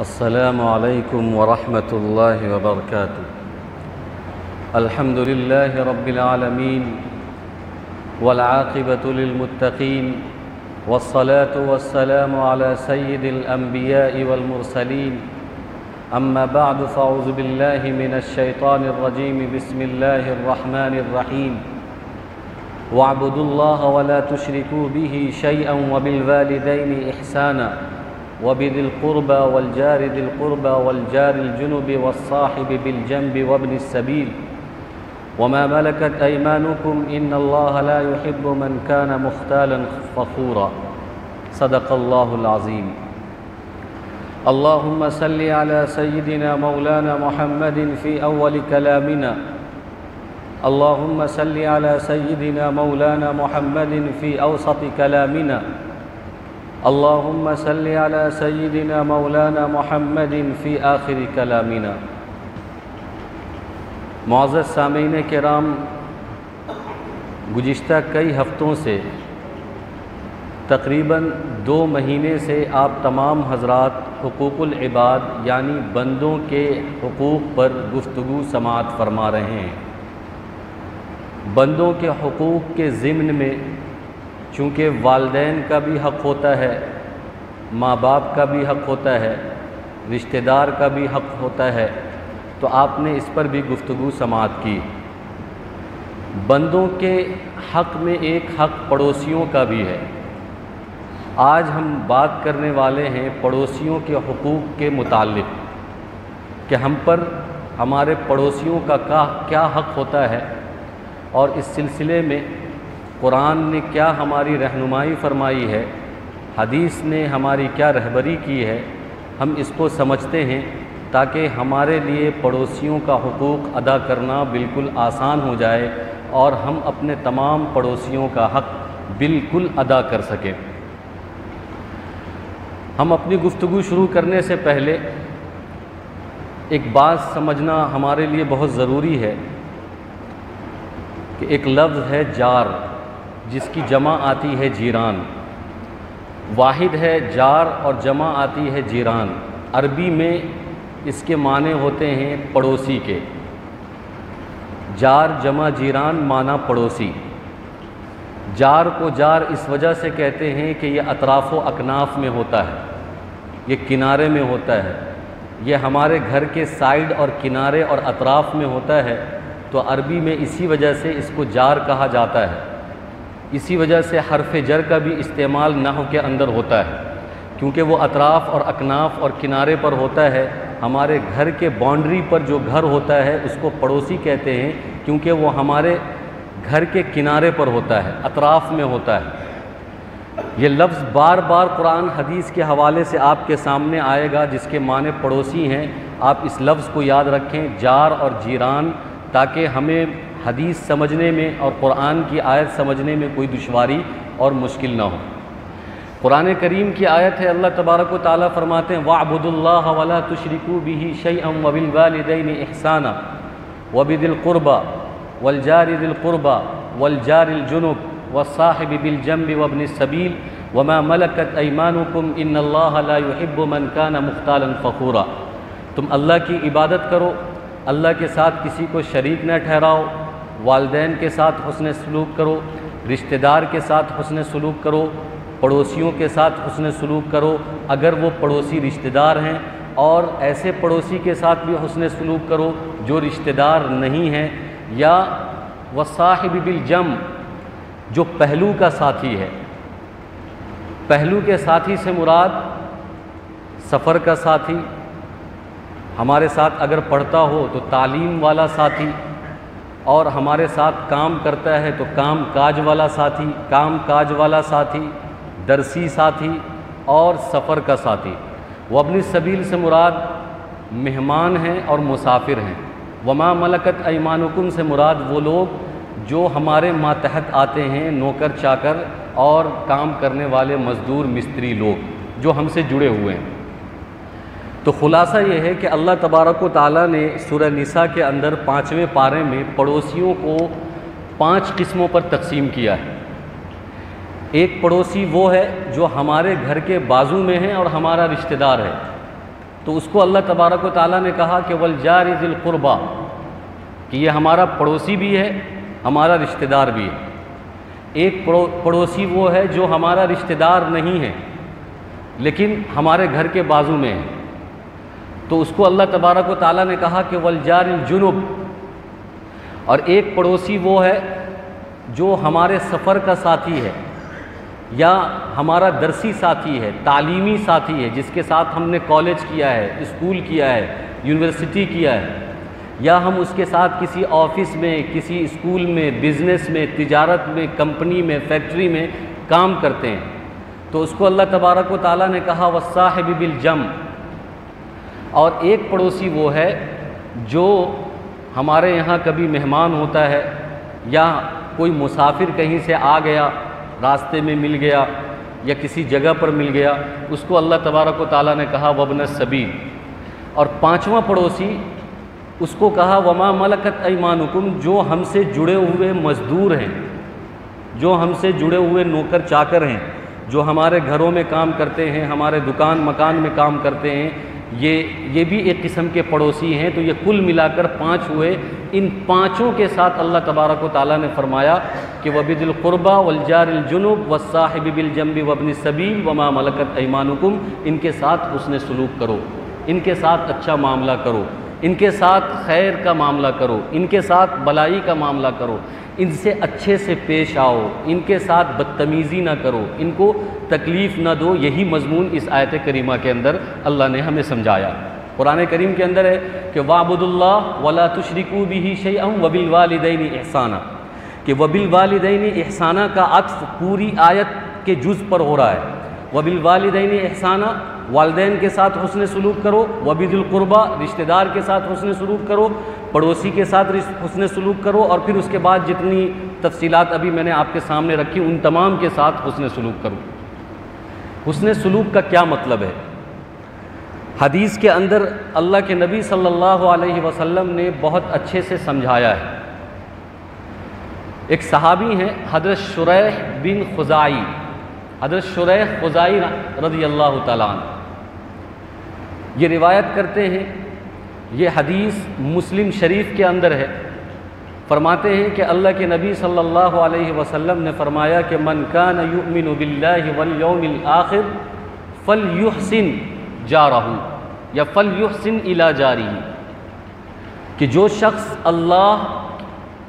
السلام علیکم ورحمۃ اللہ وبرکاتہ۔ الحمد للہ رب العالمین والعاقبۃ للمتقین والصلاة والسلام علی سید الانبیاء والمرسلین، اما بعد فاعوذ باللہ من الشیطان الرجیم، بسم اللہ الرحمن الرحیم۔ واعبدوا اللہ ولا تشرکوا به شیئا وبالوالدین احسانا وبذي القربى والجار ذي القربى والجار الجنب والصاحب بالجنب وابن السبيل وما ملكت أيمانكم إن الله لا يحب من كان مختالا فخورا۔ صدق الله العظيم۔ اللهم صل على سيدنا مولانا محمد في أول كلامنا، اللهم صل على سيدنا مولانا محمد في أوسط كلامنا، اللهم صل على سيدنا مولانا محمد في آخر كلامنا۔ معزز سامعین کرام، گزشتہ کئی ہفتوں سے تقریباً 2 مہینے سے آپ تمام حضرات حقوق العباد یعنی بندوں کے حقوق پر گفتگو سماعت فرما رہے ہیں۔ بندوں کے حقوق کے ضمن میں چونکہ والدین کا بھی حق ہوتا ہے، ماں باپ کا بھی حق ہوتا ہے، رشتہ دار کا بھی حق ہوتا ہے، تو آپ نے اس پر بھی گفتگو سماعت کی۔ بندوں کے حق میں ایک حق پڑوسیوں کا بھی ہے۔ آج ہم بات کرنے والے ہیں پڑوسیوں کے حقوق کے متعلق کہ ہم پر ہمارے پڑوسیوں کا کیا حق ہوتا ہے، اور اس سلسلے میں قرآن نے کیا ہماری رہنمائی فرمائی ہے، حدیث نے ہماری کیا رہبری کی ہے، ہم اس کو سمجھتے ہیں تاکہ ہمارے لیے پڑوسیوں کا حقوق ادا کرنا بالکل آسان ہو جائے اور ہم اپنے تمام پڑوسیوں کا حق بالکل ادا کر سکیں۔ ہم اپنی گفتگو شروع کرنے سے پہلے ایک بات سمجھنا ہمارے لیے بہت ضروری ہے کہ ایک لفظ ہے جار، جس کی جمع آتی ہے جیران۔ واحد ہے جار اور جمع آتی ہے جیران۔ عربی میں اس کے معنی ہوتے ہیں پڑوسی کے۔ جار جمع جیران معنی پڑوسی۔ جار کو جار اس وجہ سے کہتے ہیں کہ یہ اطراف و اکناف میں ہوتا ہے، یہ کنارے میں ہوتا ہے، یہ ہمارے گھر کے سائیڈ اور کنارے اور اطراف میں ہوتا ہے، تو عربی میں اسی وجہ سے اس کو جار کہا جاتا ہے۔ اسی وجہ سے حرف جر کا بھی استعمال نحو کے اندر ہوتا ہے، کیونکہ وہ اطراف اور اکناف اور کنارے پر ہوتا ہے۔ ہمارے گھر کے باؤنڈری پر جو گھر ہوتا ہے اس کو پڑوسی کہتے ہیں، کیونکہ وہ ہمارے گھر کے کنارے پر ہوتا ہے، اطراف میں ہوتا ہے۔ یہ لفظ بار بار قرآن حدیث کے حوالے سے آپ کے سامنے آئے گا، جس کے معنی پڑوسی ہیں۔ آپ اس لفظ کو یاد رکھیں، جار اور جیران، تاکہ ہمیں حدیث سمجھنے میں اور قرآن کی آیت سمجھنے میں کوئی دشواری اور مشکل نہ ہو۔ قرآن کریم کی آیت ہے، اللہ تبارک و تعالیٰ فرماتے ہیں وَاعْبُدُوا اللَّهَ وَلَا تُشْرِكُوا بِهِ شَيْئًا وَبِالْوَالِدَيْنِ إِحْسَانًا وَبِذِي الْقُرْبَى وَالْجَارِ ذِي الْقُرْبَى وَالْجَارِ الْجُنُبِ وَالصَّاحِبِ بِالْجَنبِ وَابْنِ السَّبِيلِ وَمَا مَلَكَتْ أَيْمَانُكُمْ إِنَّ اللَّهَ لَا يُحِبُّ مَنْ كَانَ مُخْتَالًا فَخُورًا۔ تم اللہ کی عبادت کرو، اللہ کے ساتھ کسی کو شریک نہ ٹھہراؤ، والدین کے ساتھ حسن سلوک کرو، رشتہ دار کے ساتھ حسن سلوک کرو، پڑوسیوں کے ساتھ حسن سلوک کرو اگر وہ پڑوسی رشتہ دار ہیں، اور ایسے پڑوسی کے ساتھ بھی حسن سلوک کرو جو رشتہ دار نہیں ہیں، یا وصاحب بالجنب، جو پہلو کا ساتھی ہے۔ پہلو کے ساتھی سے مراد سفر کا ساتھی، ہمارے ساتھ اگر پڑھتا ہو تو تعلیم والا ساتھی، اور ہمارے ساتھ کام کرتا ہے تو کام کاج والا ساتھی، کام کاج والا ساتھی، درسی ساتھی اور سفر کا ساتھی۔ وابن السبیل سے مراد مہمان ہیں اور مسافر ہیں۔ وما ملکت ایمانکم سے مراد وہ لوگ جو ہمارے ماتحت آتے ہیں، نوکر چاکر اور کام کرنے والے مزدور مستری لوگ جو ہم سے جڑے ہوئے ہیں۔ تو خلاصہ یہ ہے کہ اللہ تبارک و تعالیٰ نے سورہ نساء کے اندر 5ویں پارے میں پڑوسیوں کو 5 قسموں پر تقسیم کیا ہے۔ ایک پڑوسی وہ ہے جو ہمارے گھر کے بازو میں ہے اور ہمارا رشتہ دار ہے، تو اس کو اللہ تبارک و تعالیٰ نے کہا کہ والجار ذی القربہ، کہ یہ ہمارا پڑوسی بھی ہے، ہمارا رشتہ دار بھی ہے۔ ایک پڑوسی وہ ہے جو ہمارا رشتہ دار نہیں ہے لیکن ہمارے گھر کے بازو میں ہے، تو اس کو اللہ تبارک و تعالیٰ نے کہا کہ والجار الجنب۔ اور ایک پڑوسی وہ ہے جو ہمارے سفر کا ساتھی ہے، یا ہمارا درسی ساتھی ہے، تعلیمی ساتھی ہے، جس کے ساتھ ہم نے کالج کیا ہے، اسکول کیا ہے، یونیورسٹی کیا ہے، یا ہم اس کے ساتھ کسی آفس میں، کسی اسکول میں، بزنس میں، تجارت میں، کمپنی میں، فیکٹری میں کام کرتے ہیں۔ تو اس کو اللہ تبارک و تعالیٰ نے کہا والصاحب بالجنب۔ اور ایک پڑوسی وہ ہے جو ہمارے یہاں کبھی مہمان ہوتا ہے، یا کوئی مسافر کہیں سے آ گیا، راستے میں مل گیا یا کسی جگہ پر مل گیا، اس کو اللہ تبارک و تعالیٰ نے کہا وابن السبیل۔ اور پانچواں پڑوسی اس کو کہا وما ملکت ایمانکم، جو ہم سے جڑے ہوئے مزدور ہیں، جو ہم سے جڑے ہوئے نوکر چاکر ہیں، جو ہمارے گھروں میں کام کرتے ہیں، ہمارے دکان مکان میں کام کرتے ہیں، یہ بھی ایک قسم کے پڑوسی ہیں۔ تو یہ کل ملا کر 5 ہوئے۔ ان پانچوں کے ساتھ اللہ تبارک و تعالیٰ نے فرمایا کہ وَبِذِي الْقُرْبَى وَالْجَارِ الْجُنُبِ وَالصَّاحِبِ بِالْجَنبِ وَابْنِ السَّبِيلِ وَمَا مَلَكَتْ أَيْمَانُكُمْ، ان کے ساتھ حسن سلوک کرو، ان کے ساتھ اچھا معاملہ کرو، ان کے ساتھ خیر کا معاملہ کرو، ان کے ساتھ بلائی کا معاملہ کرو، ان سے اچھے سے پیش آؤ، ان کے ساتھ بدتمیزی نہ کرو، ان کو تکلیف نہ دو۔ یہی مضمون اس آیت کریمہ کے اندر اللہ نے ہمیں سمجھایا۔ قرآن کریم کے اندر ہے کہ وَاعْبُدُوا اللَّهَ وَلَا تُشْرِكُوا بِهِ شَيْئًا وَبِالْوَالِدَيْنِ إِحْسَانًا، کہ وَبِالْوَالِدَيْنِ إِحْسَانًا کا عطف پوری آیت کے جز پر ہو رہا ہے۔ وَبِالْوَالِدَيْنِ إِحْسَانًا، والدین کے ساتھ حسن سلوک کرو، وَبِذِي الْقُرْبَى رشتہ دار کے ساتھ حسن سلوک کرو، پڑوسی کے ساتھ حسن سلوک کرو، اور پھر اس کے بعد جتنی تفصیلات ابھی میں نے آپ کے سامنے رکھی ان تمام کے ساتھ حسن سلوک کرو۔ حسن سلوک کا کیا مطلب ہے؟ حدیث کے اندر اللہ کے نبی صلی اللہ علیہ وسلم نے بہت اچھے سے سمجھایا ہے۔ ایک صحابی ہیں حضرت شریح بن خزائی، حضرت شریح خزائی رضی اللہ تعالیٰ عنہ، یہ روایت کرتے ہیں، یہ حدیث مسلم شریف کے اندر ہے۔ فرماتے ہیں کہ اللہ کے نبی صلی اللہ علیہ وسلم نے فرمایا کہ من کان یؤمن باللہ والیوم الآخر فلیحسن جارہ یا فلیحسن الی جارہ، کہ جو شخص اللہ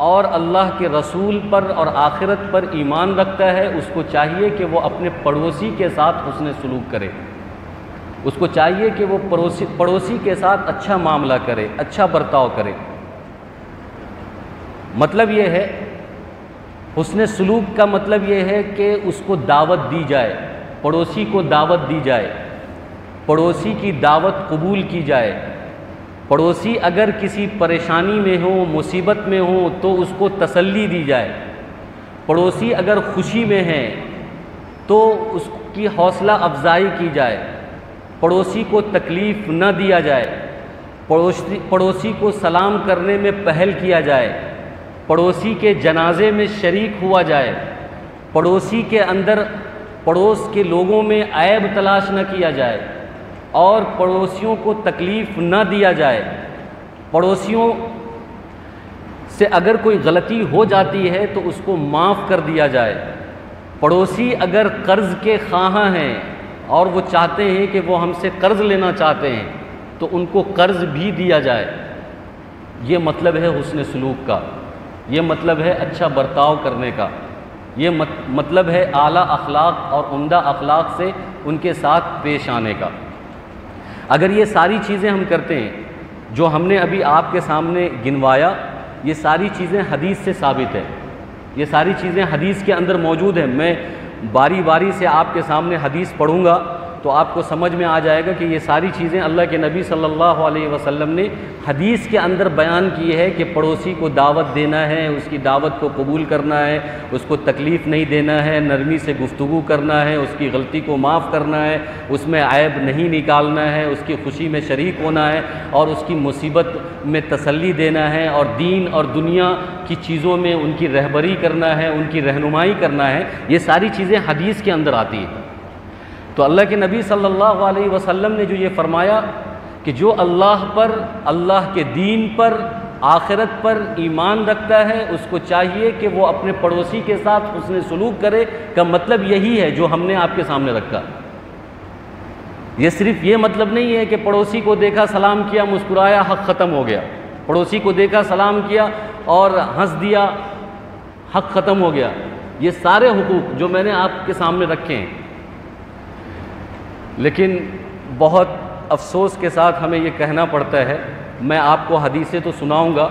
اور اللہ کے رسول پر اور آخرت پر ایمان رکھتا ہے، اس کو چاہیے کہ وہ اپنے پڑوسی کے ساتھ حسن سلوک کرے، اس کو چاہیے کہ وہ پڑوسی کے ساتھ اچھا معاملہ کرے، اچھا برتاؤ کرے۔ مطلب یہ ہے، حسن سلوک کا مطلب یہ ہے کہ اس کو دعوت دی جائے، پڑوسی کو دعوت دی جائے، پڑوسی کی دعوت قبول کی جائے۔ پڑوسی اگر کسی پریشانی میں ہو، مصیبت میں ہو، تو اس کو تسلی دی جائے۔ پڑوسی اگر خوشی میں ہے تو اس کی حوصلہ افزائی کی جائے، پڑوسی کو تکلیف نہ دیا جائے، پڑوسی کو سلام کرنے میں پہل کیا جائے، پڑوسی کے جنازے میں شریک ہوا جائے، پڑوسی کے اندر پڑوس کے لوگوں میں عیب تلاش نہ کیا جائے، اور پڑوسیوں کو تکلیف نہ دیا جائے۔ پڑوسیوں سے اگر کوئی غلطی ہو جاتی ہے تو اس کو معاف کر دیا جائے۔ پڑوسی اگر قرض کے خواہاں ہیں اور وہ چاہتے ہیں کہ وہ ہم سے قرض لینا چاہتے ہیں تو ان کو قرض بھی دیا جائے۔ یہ مطلب ہے حسن سلوک کا، یہ مطلب ہے اچھا برتاؤ کرنے کا، یہ مطلب ہے اعلیٰ اخلاق اور عمدہ اخلاق سے ان کے ساتھ پیش آنے کا۔ اگر یہ ساری چیزیں ہم کرتے ہیں جو ہم نے ابھی آپ کے سامنے گنوایا، یہ ساری چیزیں حدیث سے ثابت ہے، یہ ساری چیزیں حدیث کے اندر موجود ہیں۔ میں باری باری سے آپ کے سامنے حدیث پڑھوں گا تو آپ کو سمجھ میں آ جائے گا کہ یہ ساری چیزیں اللہ کے نبی صلی اللہ علیہ وسلم نے حدیث کے اندر بیان کی ہے کہ پڑوسی کو دعوت دینا ہے، اس کی دعوت کو قبول کرنا ہے، اس کو تکلیف نہیں دینا ہے، نرمی سے گفتگو کرنا ہے، اس کی غلطی کو معاف کرنا ہے، اس میں عیب نہیں نکالنا ہے، اس کی خوشی میں شریک ہونا ہے، اور اس کی مصیبت میں تسلی دینا ہے، اور دین اور دنیا کی چیزوں میں ان کی رہبری کرنا ہے، ان کی رہنمائی کرنا ہے۔ یہ ساری چیزیں حدیث کے اندر آتی ہیں۔ تو اللہ کے نبی صلی اللہ علیہ وسلم نے جو یہ فرمایا کہ جو اللہ پر، اللہ کے دین پر، آخرت پر ایمان رکھتا ہے اس کو چاہیے کہ وہ اپنے پڑوسی کے ساتھ حسن سلوک کرے، کا مطلب یہی ہے جو ہم نے آپ کے سامنے رکھا۔ یہ صرف یہ مطلب نہیں ہے کہ پڑوسی کو دیکھا سلام کیا مسکرایا حق ختم ہو گیا، پڑوسی کو دیکھا سلام کیا اور ہنس دیا حق ختم ہو گیا۔ یہ سارے حقوق جو میں نے آپ کے سامنے رکھے ہیں، لیکن بہت افسوس کے ساتھ ہمیں یہ کہنا پڑتا ہے، میں آپ کو حدیثیں تو سناؤں گا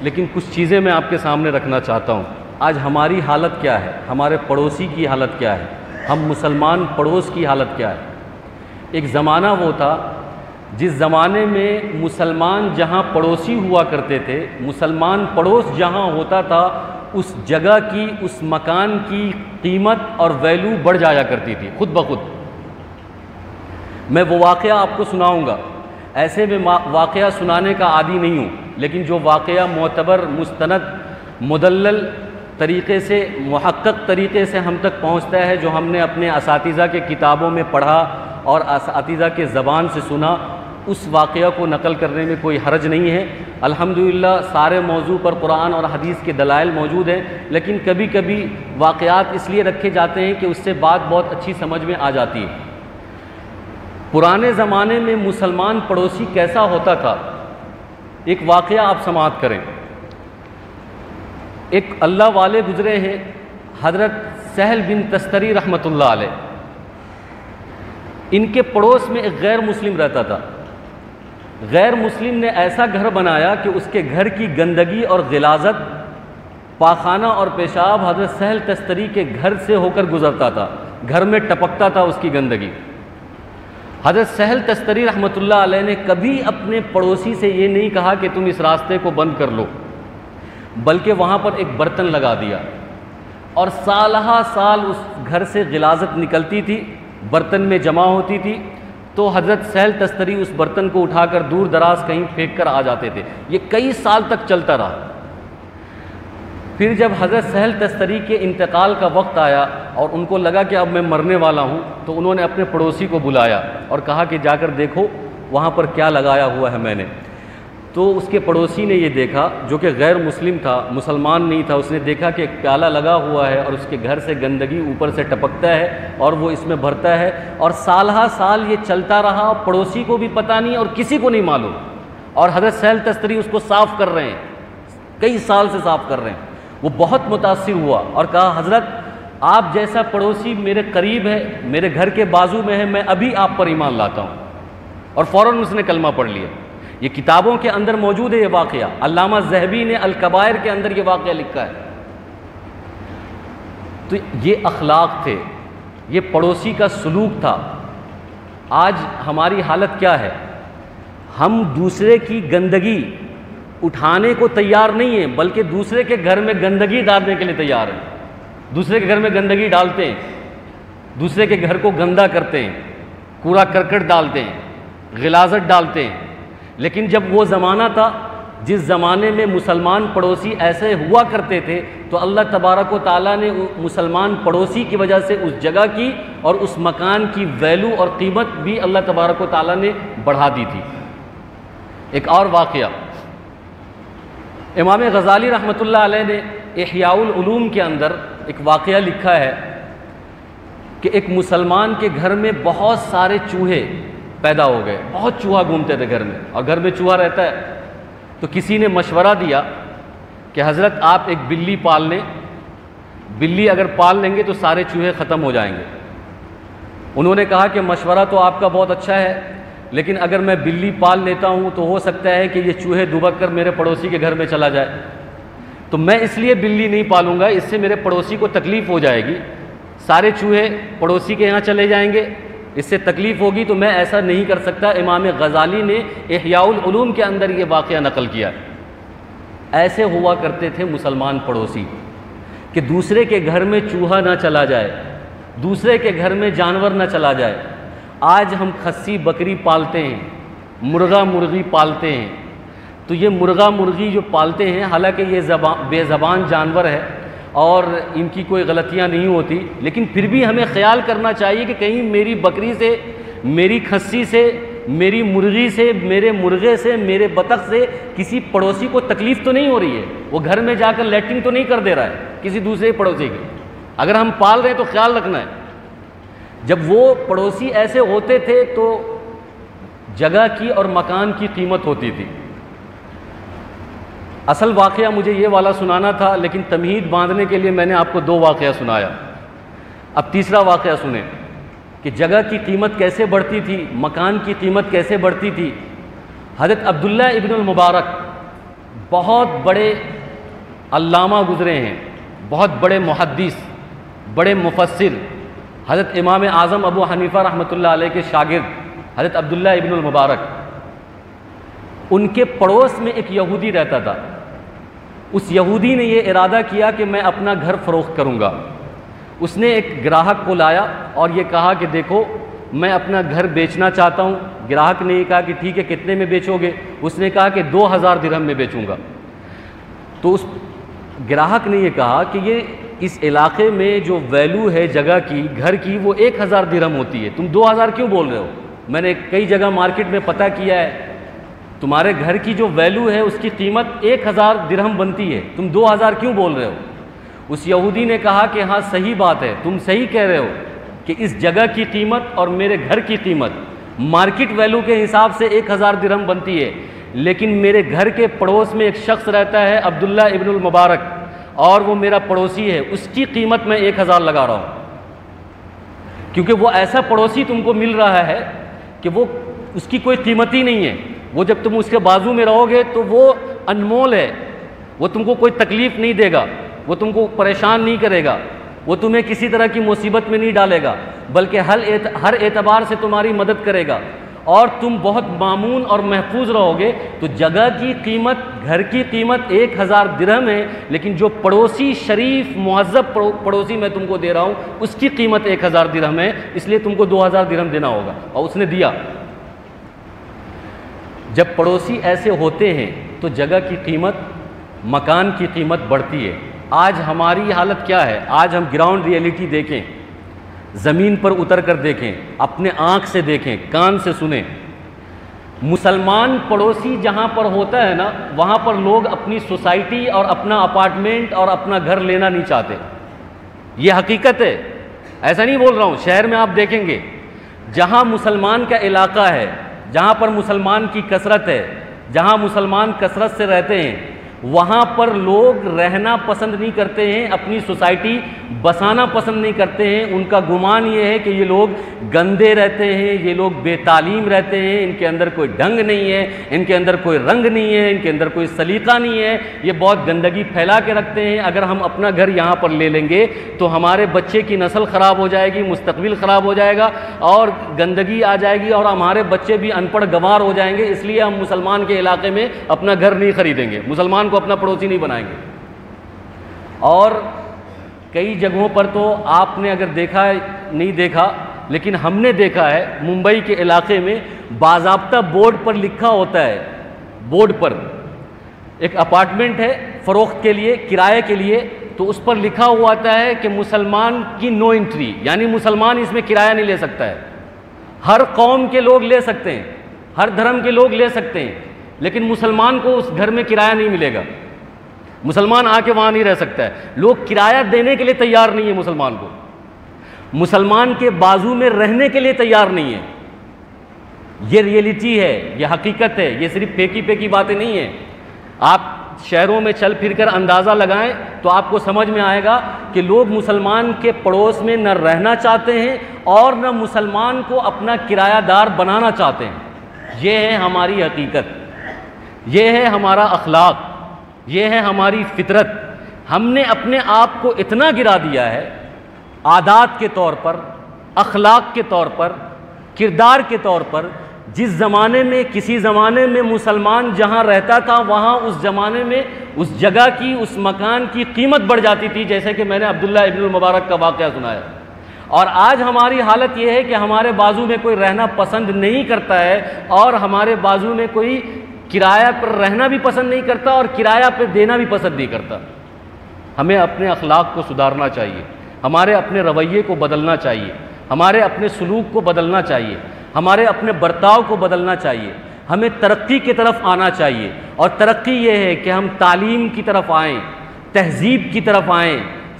لیکن کچھ چیزیں میں آپ کے سامنے رکھنا چاہتا ہوں۔ آج ہماری حالت کیا ہے، ہمارے پڑوسی کی حالت کیا ہے، ہم مسلمان پڑوس کی حالت کیا ہے۔ ایک زمانہ وہ تھا جس زمانے میں مسلمان جہاں پڑوسی ہوا کرتے تھے، مسلمان پڑوس جہاں ہوتا تھا، اس جگہ کی، اس مکان کی قیمت اور ویلیو بڑھ جایا کرتی تھی خود بخود۔ میں وہ واقعہ آپ کو سناؤں گا، ایسے میں واقعہ سنانے کا عادی نہیں ہوں، لیکن جو واقعہ معتبر، مستند، مدلل طریقے سے، محقق طریقے سے ہم تک پہنچتا ہے، جو ہم نے اپنے اساتذہ کے کتابوں میں پڑھا اور اساتذہ کے زبان سے سنا، اس واقعہ کو نقل کرنے میں کوئی حرج نہیں ہے۔ الحمدللہ سارے موضوع پر قرآن اور حدیث کے دلائل موجود ہیں، لیکن کبھی کبھی واقعات اس لیے رکھے جاتے ہیں کہ اس سے بات بہت اچھی سمجھ میں آ جاتی ہے۔ پرانے زمانے میں مسلمان پڑوسی کیسا ہوتا تھا، ایک واقعہ آپ سماعت کریں۔ ایک اللہ والے گزرے ہیں، حضرت سہل بن تستری رحمۃ اللہ علیہ۔ ان کے پڑوس میں ایک غیر مسلم رہتا تھا۔ غیر مسلم نے ایسا گھر بنایا کہ اس کے گھر کی گندگی اور غلاظت، پاخانہ اور پیشاب حضرت سہل تستری کے گھر سے ہو کر گزرتا تھا، گھر میں ٹپکتا تھا اس کی گندگی۔ حضرت سہل تستری رحمۃ اللہ علیہ نے کبھی اپنے پڑوسی سے یہ نہیں کہا کہ تم اس راستے کو بند کر لو، بلکہ وہاں پر ایک برتن لگا دیا، اور سالہ سال اس گھر سے غلاظت نکلتی تھی، برتن میں جمع ہوتی تھی، تو حضرت سہل تستری اس برتن کو اٹھا کر دور دراز کہیں پھینک کر آ جاتے تھے۔ یہ کئی سال تک چلتا رہا۔ پھر جب حضرت سہل تستری کے انتقال کا وقت آیا اور ان کو لگا کہ اب میں مرنے والا ہوں، تو انہوں نے اپنے پڑوسی کو بلایا اور کہا کہ جا کر دیکھو وہاں پر کیا لگایا ہوا ہے میں نے۔ تو اس کے پڑوسی نے یہ دیکھا، جو کہ غیر مسلم تھا، مسلمان نہیں تھا، اس نے دیکھا کہ ایک پیالہ لگا ہوا ہے اور اس کے گھر سے گندگی اوپر سے ٹپکتا ہے اور وہ اس میں بھرتا ہے، اور سالہ سال یہ چلتا رہا، پڑوسی کو بھی پتہ نہیں اور کسی کو نہیں معلوم، اور حضرت سہل تستری اس کو صاف کر رہے ہیں، کئی سال سے صاف کر رہے ہیں۔ وہ بہت متاثر ہوا اور کہا حضرت آپ جیسا پڑوسی میرے قریب ہے، میرے گھر کے بازو میں ہے، میں ابھی آپ پر ایمان لاتا ہوں، اور فوراً اس نے کلمہ پڑھ لیا۔ یہ کتابوں کے اندر موجود ہے یہ واقعہ، علامہ ذہبی نے الکبائر کے اندر یہ واقعہ لکھا ہے۔ تو یہ اخلاق تھے، یہ پڑوسی کا سلوک تھا۔ آج ہماری حالت کیا ہے؟ ہم دوسرے کی گندگی اٹھانے کو تیار نہیں ہیں، بلکہ دوسرے کے گھر میں گندگی ڈالنے کے لیے تیار ہیں۔ دوسرے کے گھر میں گندگی ڈالتے ہیں، دوسرے کے گھر کو گندا کرتے ہیں، کوڑا کرکٹ ڈالتے ہیں، غلاظت ڈالتے ہیں۔ لیکن جب وہ زمانہ تھا جس زمانے میں مسلمان پڑوسی ایسے ہوا کرتے تھے، تو اللہ تبارک و تعالیٰ نے مسلمان پڑوسی کی وجہ سے اس جگہ کی اور اس مکان کی ویلیو اور قیمت بھی اللہ تبارک و تعالیٰ نے بڑھا دی تھی۔ ایک اور واقعہ، امام غزالی رحمۃ اللہ علیہ نے احیاء العلوم کے اندر ایک واقعہ لکھا ہے کہ ایک مسلمان کے گھر میں بہت سارے چوہے پیدا ہو گئے، بہت چوہا گھومتے تھے گھر میں، اور گھر میں چوہا رہتا ہے۔ تو کسی نے مشورہ دیا کہ حضرت آپ ایک بلی پال لیں، بلی اگر پال لیں گے تو سارے چوہے ختم ہو جائیں گے۔ انہوں نے کہا کہ مشورہ تو آپ کا بہت اچھا ہے، لیکن اگر میں بلی پال لیتا ہوں تو ہو سکتا ہے کہ یہ چوہے دبک کر میرے پڑوسی کے گھر میں چلا جائے، تو میں اس لیے بلی نہیں پالوں گا، اس سے میرے پڑوسی کو تکلیف ہو جائے گی، سارے چوہے پڑوسی کے یہاں چلے جائیں گے، اس سے تکلیف ہوگی، تو میں ایسا نہیں کر سکتا۔ امام غزالی نے احیاء العلوم کے اندر یہ واقعہ نقل کیا۔ ایسے ہوا کرتے تھے مسلمان پڑوسی کہ دوسرے کے گھر میں چوہا نہ چلا جائے، دوسرے کے گھر میں جانور نہ چلا جائے۔ آج ہم خصی بکری پالتے ہیں، مرغا مرغی پالتے ہیں، تو یہ مرغا مرغی جو پالتے ہیں، حالانکہ یہ بے زبان جانور ہے اور ان کی کوئی غلطیاں نہیں ہوتی، لیکن پھر بھی ہمیں خیال کرنا چاہیے کہ کہیں میری بکری سے، میری کھسی سے میری مرغی سے، میرے مرغے سے، میرے بطخ سے کسی پڑوسی کو تکلیف تو نہیں ہو رہی ہے، وہ گھر میں جا کر لیٹرنگ تو نہیں کر دے رہا ہے کسی دوسرے پڑوسی کی. اگر ہم پال رہے ہیں تو خیال رکھنا ہے. جب وہ پڑوسی ایسے ہوتے تھے تو جگہ کی اور مکان کی قیمت ہوتی تھی. اصل واقعہ مجھے یہ والا سنانا تھا، لیکن تمہید باندھنے کے لیے میں نے آپ کو 2 واقعہ سنایا. اب تیسرا واقعہ سنیں کہ جگہ کی قیمت کیسے بڑھتی تھی، مکان کی قیمت کیسے بڑھتی تھی. حضرت عبداللہ ابن المبارک بہت بڑے علامہ گزرے ہیں، بہت بڑے محدث، بڑے مفسر. حضرت امام اعظم ابو حنیفہ رحمۃ اللہ علیہ کے شاگرد حضرت عبداللہ ابن المبارک، ان کے پڑوس میں ایک یہودی رہتا تھا. اس یہودی نے یہ ارادہ کیا کہ میں اپنا گھر فروخت کروں گا. اس نے ایک گراہک کو لایا اور یہ کہا کہ دیکھو میں اپنا گھر بیچنا چاہتا ہوں. گراہک نے یہ کہا کہ ٹھیک ہے، کتنے میں بیچو گے؟ اس نے کہا کہ 2000 درہم میں بیچوں گا. تو اس گراہک نے یہ کہا کہ یہ اس علاقے میں جو ویلیو ہے جگہ کی، گھر کی، وہ 1000 درہم ہوتی ہے، تم 2000 کیوں بول رہے ہو؟ میں نے کئی جگہ مارکیٹ میں پتہ کیا ہے، تمہارے گھر کی جو ویلیو ہے اس کی قیمت 1000 درہم بنتی ہے، تم 2000 کیوں بول رہے ہو؟ اس یہودی نے کہا کہ ہاں صحیح بات ہے، تم صحیح کہہ رہے ہو کہ اس جگہ کی قیمت اور میرے گھر کی قیمت مارکیٹ ویلیو کے حساب سے 1000 درہم بنتی ہے، لیکن میرے گھر کے پڑوس میں ایک شخص رہتا ہے عبداللہ ابن المبارک، اور وہ میرا پڑوسی ہے، اس کی قیمت میں 1000 لگا رہا ہوں، کیونکہ وہ ایسا پڑوسی تم کو مل رہا ہے کہ وہ اس کی کوئی قیمت ہی نہیں ہے. وہ جب تم اس کے بازو میں رہو گے تو وہ انمول ہے، وہ تم کو کوئی تکلیف نہیں دے گا، وہ تم کو پریشان نہیں کرے گا، وہ تمہیں کسی طرح کی مصیبت میں نہیں ڈالے گا، بلکہ ہر اعتبار سے تمہاری مدد کرے گا، اور تم بہت مامون اور محفوظ رہو گے. تو جگہ کی قیمت، گھر کی قیمت 1000 درہم ہے، لیکن جو پڑوسی شریف مہذب پڑوسی میں تم کو دے رہا ہوں اس کی قیمت 1000 درہم ہے، اس لیے تم کو 2000 درہم دینا ہوگا. اور اس نے دیا. جب پڑوسی ایسے ہوتے ہیں تو جگہ کی قیمت، مکان کی قیمت بڑھتی ہے. آج ہماری حالت کیا ہے؟ آج ہم گراؤنڈ ریئلٹی دیکھیں، زمین پر اتر کر دیکھیں، اپنے آنکھ سے دیکھیں، کان سے سنیں. مسلمان پڑوسی جہاں پر ہوتا ہے نا، وہاں پر لوگ اپنی سوسائٹی اور اپنا اپارٹمنٹ اور اپنا گھر لینا نہیں چاہتے. یہ حقیقت ہے، ایسا نہیں بول رہا ہوں. شہر میں آپ دیکھیں گے جہاں مسلمان کا علاقہ ہے، جہاں پر مسلمان کی کثرت ہے، جہاں مسلمان کثرت سے رہتے ہیں، وہاں پر لوگ رہنا پسند نہیں کرتے ہیں، اپنی سوسائٹی بسانا پسند نہیں کرتے ہیں. ان کا گمان یہ ہے کہ یہ لوگ گندے رہتے ہیں، یہ لوگ بے تعلیم رہتے ہیں، ان کے اندر کوئی ڈھنگ نہیں ہے، ان کے اندر کوئی رنگ نہیں ہے، ان کے اندر کوئی سلیقہ نہیں ہے، یہ بہت گندگی پھیلا کے رکھتے ہیں. اگر ہم اپنا گھر یہاں پر لے لیں گے تو ہمارے بچے کی نسل خراب ہو جائے گی، مستقبل خراب ہو جائے گا، اور گندگی آ جائے گی، اور ہمارے بچے بھی ان پڑھ گنوار ہو جائیں گے. اس لیے ہم مسلمان کے علاقے میں اپنا گھر نہیں خریدیں گے، مسلمان کو اپنا پڑوسی نہیں بنائیں گے. اور کئی جگہوں پر تو آپ نے اگر دیکھا ہے، نہیں دیکھا لیکن ہم نے دیکھا ہے، ممبئی کے علاقے میں باضابطہ بورڈ پر لکھا ہوتا ہے، بورڈ پر ایک اپارٹمنٹ ہے فروخت کے لیے، کرائے کے لیے، تو اس پر لکھا ہوا آتا ہے کہ مسلمان کی نو انٹری، یعنی مسلمان اس میں کرایہ نہیں لے سکتا ہے. ہر قوم کے لوگ لے سکتے ہیں، ہر دھرم کے لوگ لے سکتے ہیں، لیکن مسلمان کو اس گھر میں کرایہ نہیں ملے گا. مسلمان آ کے وہاں نہیں رہ سکتا ہے. لوگ کرایہ دینے کے لیے تیار نہیں ہے، مسلمان کو، مسلمان کے بازو میں رہنے کے لیے تیار نہیں ہے. یہ ریئلٹی ہے، یہ حقیقت ہے، یہ صرف پھیکی باتیں نہیں ہیں. آپ شہروں میں چل پھر کر اندازہ لگائیں تو آپ کو سمجھ میں آئے گا کہ لوگ مسلمان کے پڑوس میں نہ رہنا چاہتے ہیں اور نہ مسلمان کو اپنا کرایہ دار بنانا چاہتے ہیں. یہ ہے ہماری حقیقت، یہ ہے ہمارا اخلاق، یہ ہے ہماری فطرت. ہم نے اپنے آپ کو اتنا گرا دیا ہے، عادات کے طور پر، اخلاق کے طور پر، کردار کے طور پر. جس زمانے میں، کسی زمانے میں مسلمان جہاں رہتا تھا وہاں اس زمانے میں اس جگہ کی، اس مکان کی قیمت بڑھ جاتی تھی، جیسے کہ میں نے عبداللہ ابن المبارک کا واقعہ سنایا. اور آج ہماری حالت یہ ہے کہ ہمارے بازو میں کوئی رہنا پسند نہیں کرتا ہے، اور ہمارے بازو میں کوئی کرایہ پر رہنا بھی پسند نہیں کرتا اور کرایہ پہ دینا بھی پسند نہیں کرتا. ہمیں اپنے اخلاق کو سدھارنا چاہیے، ہمارے اپنے رویے کو بدلنا چاہیے، ہمارے اپنے سلوک کو بدلنا چاہیے. ہمارے اپنے برتاؤ کو بدلنا چاہیے، ہمیں ترقی کی طرف آنا چاہیے، اور ترقی یہ ہے کہ ہم تعلیم کی طرف آئیں، تہذیب کی طرف آئیں،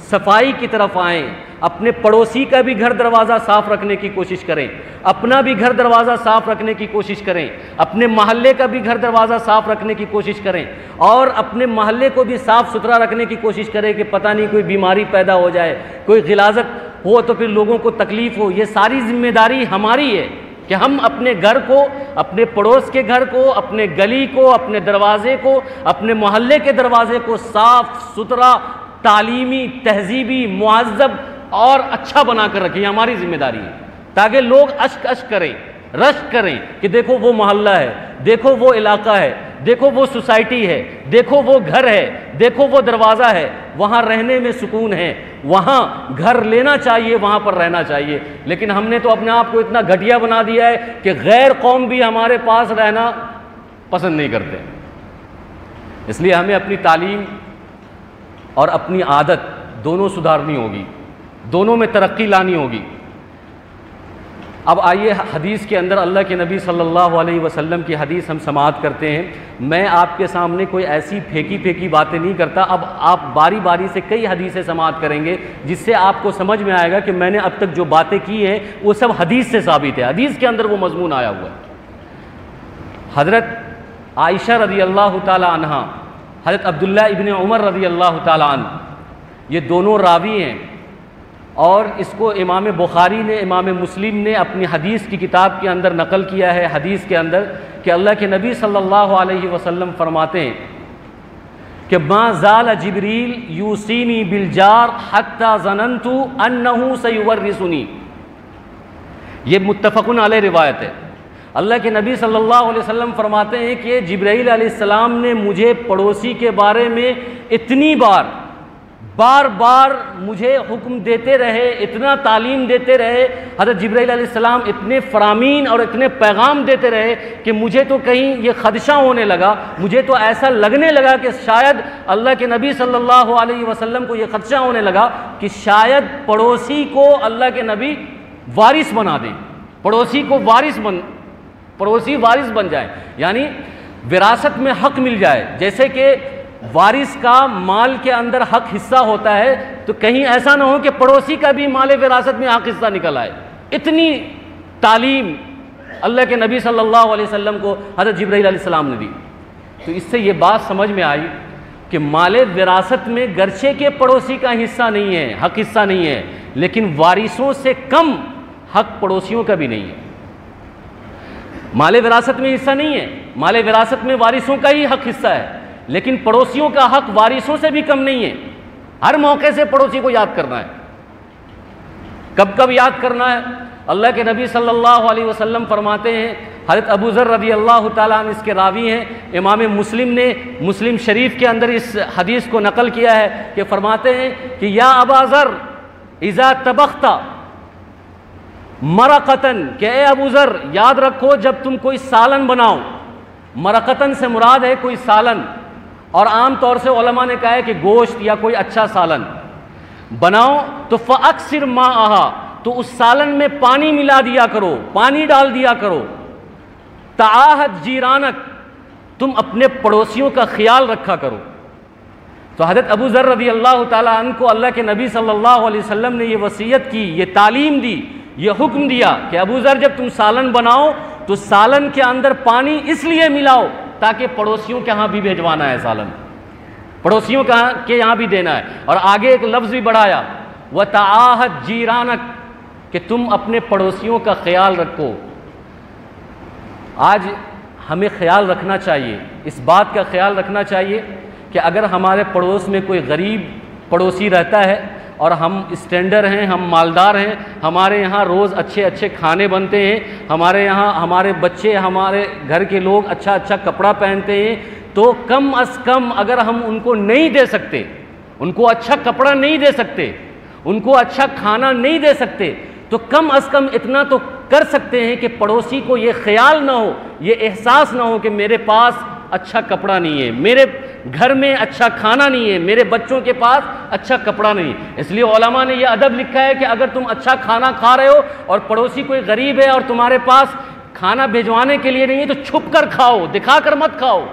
صفائی کی طرف آئیں، اپنے پڑوسی کا بھی گھر دروازہ صاف رکھنے کی کوشش کریں، اپنا بھی گھر دروازہ صاف رکھنے کی کوشش کریں، اپنے محلے کا بھی گھر دروازہ صاف رکھنے کی کوشش کریں، اور اپنے محلے کو بھی صاف ستھرا رکھنے کی کوشش کریں کہ پتہ نہیں کوئی بیماری پیدا ہو جائے، کوئی غلاظت ہو تو پھر لوگوں کو تکلیف ہو۔ یہ ساری ذمہ داری ہماری ہے کہ ہم اپنے گھر کو، اپنے پڑوس کے گھر کو، اپنے گلی کو، اپنے دروازے کو، اپنے محلے کے دروازے کو صاف ستھرا، تعلیمی، تہذیبی، مہذب اور اچھا بنا کر رکھیں۔ ہماری ذمہ داری ہے تاکہ لوگ اشک اشک کریں، رشک کریں کہ دیکھو وہ محلہ ہے، دیکھو وہ علاقہ ہے، دیکھو وہ سوسائٹی ہے، دیکھو وہ گھر ہے، دیکھو وہ دروازہ ہے، وہاں رہنے میں سکون ہے، وہاں گھر لینا چاہیے، وہاں پر رہنا چاہیے۔ لیکن ہم نے تو اپنے آپ کو اتنا گھٹیا بنا دیا ہے کہ غیر قوم بھی ہمارے پاس رہنا پسند نہیں کرتے۔ اس لیے ہمیں اپنی تعلیم اور اپنی عادت دونوں سدھارنی ہوگی، دونوں میں ترقی لانی ہوگی۔ اب آئیے حدیث کے اندر اللہ کے نبی صلی اللہ علیہ وسلم کی حدیث ہم سماعت کرتے ہیں۔ میں آپ کے سامنے کوئی ایسی پھیکی باتیں نہیں کرتا، اب آپ باری باری سے کئی حدیثیں سماعت کریں گے جس سے آپ کو سمجھ میں آئے گا کہ میں نے اب تک جو باتیں کی ہیں وہ سب حدیث سے ثابت ہے، حدیث کے اندر وہ مضمون آیا ہوا ہے۔ حضرت عائشہ رضی اللہ تعالی عنہ، حضرت عبداللہ ابن عمر رضی اللہ تعالی عنہ، یہ دونوں راوی ہیں، اور اس کو امام بخاری نے، امام مسلم نے اپنی حدیث کی کتاب کے اندر نقل کیا ہے۔ حدیث کے اندر کہ اللہ کے نبی صلی اللہ علیہ وسلم فرماتے ہیں کہ ما زال جبریل یوصینی بالجار حتی ظننت انہ سیورثنی۔ یہ متفقن علیہ روایت ہے۔ اللہ کے نبی صلی اللہ علیہ وسلم فرماتے ہیں کہ جبرائیل علیہ السلام نے مجھے پڑوسی کے بارے میں اتنی بار بار مجھے حکم دیتے رہے، اتنا تعلیم دیتے رہے، حضرت جبرائیل علیہ السلام اتنے فرامین اور اتنے پیغام دیتے رہے کہ مجھے تو کہیں یہ خدشہ ہونے لگا، مجھے تو ایسا لگنے لگا کہ شاید اللہ کے نبی صلی اللہ علیہ وسلم کو یہ خدشہ ہونے لگا کہ شاید پڑوسی کو اللہ کے نبی وارث بنا دیں، پڑوسی وارث بن جائے، یعنی وراثت میں حق مل جائے۔ جیسے کہ وارث کا مال کے اندر حق حصہ ہوتا ہے، تو کہیں ایسا نہ ہو کہ پڑوسی کا بھی مال وراثت میں حق حصہ نکل آئے۔ اتنی تعلیم اللہ کے نبی صلی اللہ علیہ وسلم کو حضرت جبرائیل علیہ السلام نے دی۔ تو اس سے یہ بات سمجھ میں آئی کہ مال وراثت میں گرچہ کے پڑوسی کا حصہ نہیں ہے، حق حصہ نہیں ہے، لیکن وارثوں سے کم حق پڑوسیوں کا بھی نہیں ہے۔ مال وراثت میں حصہ نہیں ہے، مال وراثت میں وارثوں کا ہی حق حصہ ہے، لیکن پڑوسیوں کا حق وارثوں سے بھی کم نہیں ہے۔ ہر موقع سے پڑوسی کو یاد کرنا ہے۔ کب یاد کرنا ہے؟ اللہ کے نبی صلی اللہ علیہ وسلم فرماتے ہیں، حضرت ابو ذر رضی اللہ تعالیٰ عنہ اس کے راوی ہیں، امام مسلم نے مسلم شریف کے اندر اس حدیث کو نقل کیا ہے کہ فرماتے ہیں کہ یا ابا ذر اذا طبخت مرقتن، کہ اے ابو ذر یاد رکھو جب تم کوئی سالن بناؤ، مرقتن سے مراد ہے کوئی سالن، اور عام طور سے علماء نے کہا ہے کہ گوشت یا کوئی اچھا سالن بناؤ تو فَأَكْثِرْ مَاءَهَا، تو اس سالن میں پانی ملا دیا کرو، پانی ڈال دیا کرو۔ تَعَاهَدْ جِيرَانَكَ، تم اپنے پڑوسیوں کا خیال رکھا کرو۔ تو حضرت ابو ذر رضی اللہ تعالیٰ عنہ کو اللہ کے نبی صلی اللہ علیہ وسلم نے یہ وصیت کی، یہ تعلیم دی، یہ حکم دیا کہ ابو ذر جب تم سالن بناؤ تو سالن کے اندر پانی اس لیے ملاؤ تاکہ پڑوسیوں کے ہاں بھی بھیجوانا ہے، سالن پڑوسیوں کے یہاں بھی دینا ہے۔ اور آگے ایک لفظ بھی بڑھایا، وَتَعَاهَدْ جِيرَانَكَ، کہ تم اپنے پڑوسیوں کا خیال رکھو۔ آج ہمیں خیال رکھنا چاہیے، اس بات کا خیال رکھنا چاہیے کہ اگر ہمارے پڑوس میں کوئی غریب پڑوسی رہتا ہے اور ہم اسٹینڈر ہیں، ہم مالدار ہیں، ہمارے یہاں روز اچھے کھانے بنتے ہیں، ہمارے یہاں ہمارے بچے، ہمارے گھر کے لوگ اچھا کپڑا پہنتے ہیں، تو کم از کم اگر ہم ان کو نہیں دے سکتے، ان کو اچھا کپڑا نہیں دے سکتے، ان کو اچھا کھانا نہیں دے سکتے، تو کم از کم اتنا تو کر سکتے ہیں کہ پڑوسی کو یہ خیال نہ ہو، یہ احساس نہ ہو کہ میرے پاس اچھا کپڑا نہیں ہے، گھر میں اچھا کھانا نہیں ہے، میرے بچوں کے پاس اچھا کپڑا نہیں ہے۔ اس لیے علماء نے یہ ادب لکھا ہے کہ اگر تم اچھا کھانا کھا رہے ہو اور پڑوسی کوئی غریب ہے اور تمہارے پاس کھانا بھیجوانے کے لیے نہیں ہے تو چھپ کر کھاؤ، دکھا کر مت کھاؤ۔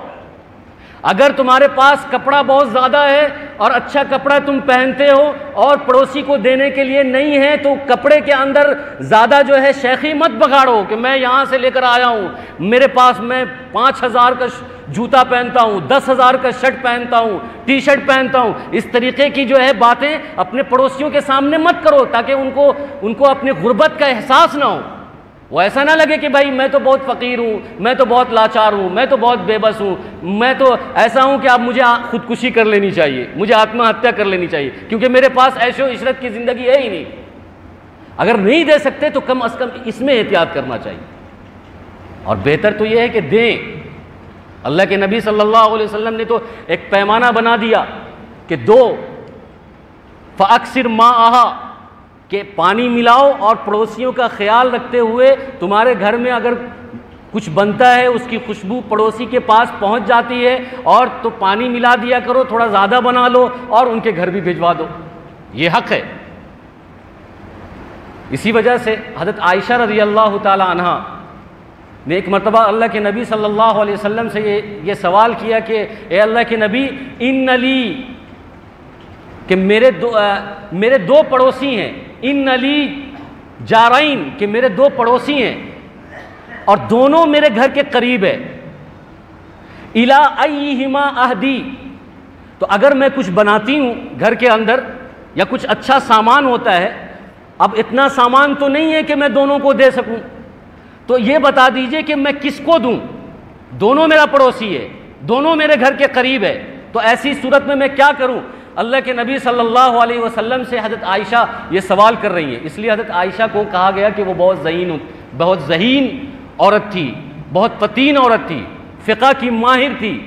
اگر تمہارے پاس کپڑا بہت زیادہ ہے اور اچھا کپڑا تم پہنتے ہو اور پڑوسی کو دینے کے لیے نہیں ہے تو کپڑے کے اندر زیادہ جو ہے شیخی مت بگاڑو کہ میں یہاں سے لے کر آیا ہوں، میرے پاس میں 5,000 کا جوتا پہنتا ہوں، 10,000 کا شرٹ پہنتا ہوں، ٹی شرٹ پہنتا ہوں۔ اس طریقے کی جو ہے باتیں اپنے پڑوسیوں کے سامنے مت کرو تاکہ ان کو اپنے غربت کا احساس نہ ہو، وہ ایسا نہ لگے کہ بھائی میں تو بہت فقیر ہوں، میں تو بہت لاچار ہوں، میں تو بہت بے بس ہوں، میں تو ایسا ہوں کہ اب مجھے خودکشی کر لینی چاہیے، مجھے آتم ہتیا کر لینی چاہیے کیونکہ میرے پاس عیش و عشرت کی زندگی ہے ہی نہیں۔ اگر نہیں دے سکتے تو کم از کم اس میں احتیاط کرنا چاہیے، اور بہتر تو یہ ہے کہ دیں۔ اللہ کے نبی صلی اللہ علیہ وسلم نے تو ایک پیمانہ بنا دیا کہ دو فَأَكْثِرْ مَاءَهَا، کہ پانی ملاؤ اور پڑوسیوں کا خیال رکھتے ہوئے تمہارے گھر میں اگر کچھ بنتا ہے اس کی خوشبو پڑوسی کے پاس پہنچ جاتی ہے اور تو پانی ملا دیا کرو، تھوڑا زیادہ بنا لو اور ان کے گھر بھی بھجوا دو، یہ حق ہے۔ اسی وجہ سے حضرت عائشہ رضی اللہ تعالی عنہا نے ایک مرتبہ اللہ کے نبی صلی اللہ علیہ وسلم سے یہ سوال کیا کہ اے اللہ کے نبی، ان لی، کہ میرے دو پڑوسی ہیں، ان لی جارین، کہ میرے دو پڑوسی ہیں اور دونوں میرے گھر کے قریب ہے، الی ایہما اہدی، تو اگر میں کچھ بناتی ہوں گھر کے اندر یا کچھ اچھا سامان ہوتا ہے، اب اتنا سامان تو نہیں ہے کہ میں دونوں کو دے سکوں، تو یہ بتا دیجئے کہ میں کس کو دوں، دونوں میرا پڑوسی ہے، دونوں میرے گھر کے قریب ہے، تو ایسی صورت میں کیا کروں؟ اللہ کے نبی صلی اللہ علیہ وسلم سے حضرت عائشہ یہ سوال کر رہی ہیں، اس لیے حضرت عائشہ کو کہا گیا کہ وہ بہت ذہین عورت تھی، بہت فطین عورت تھی، فقہ کی ماہر تھی،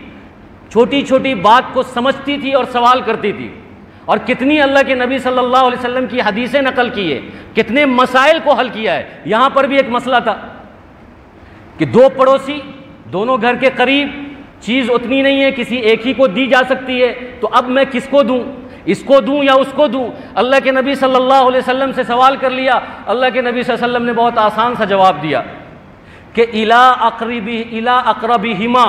چھوٹی چھوٹی بات کو سمجھتی تھی اور سوال کرتی تھی، اور کتنی اللہ کے نبی صلی اللہ علیہ وسلم کی حدیثیں نقل کی ہے، کتنے مسائل کو حل کیا ہے۔ یہاں پر بھی ایک مسئلہ تھا کہ دو پڑوسی، دونوں گھر کے قریب، چیز اتنی نہیں ہے کسی ایک ہی کو دی جا سکتی ہے، تو اب میں کس کو دوں، اس کو دوں یا اس کو دوں؟ اللہ کے نبی صلی اللہ علیہ وسلم سے سوال کر لیا، اللہ کے نبی صلی اللہ علیہ وسلم نے بہت آسان سا جواب دیا کہ الی اقربہما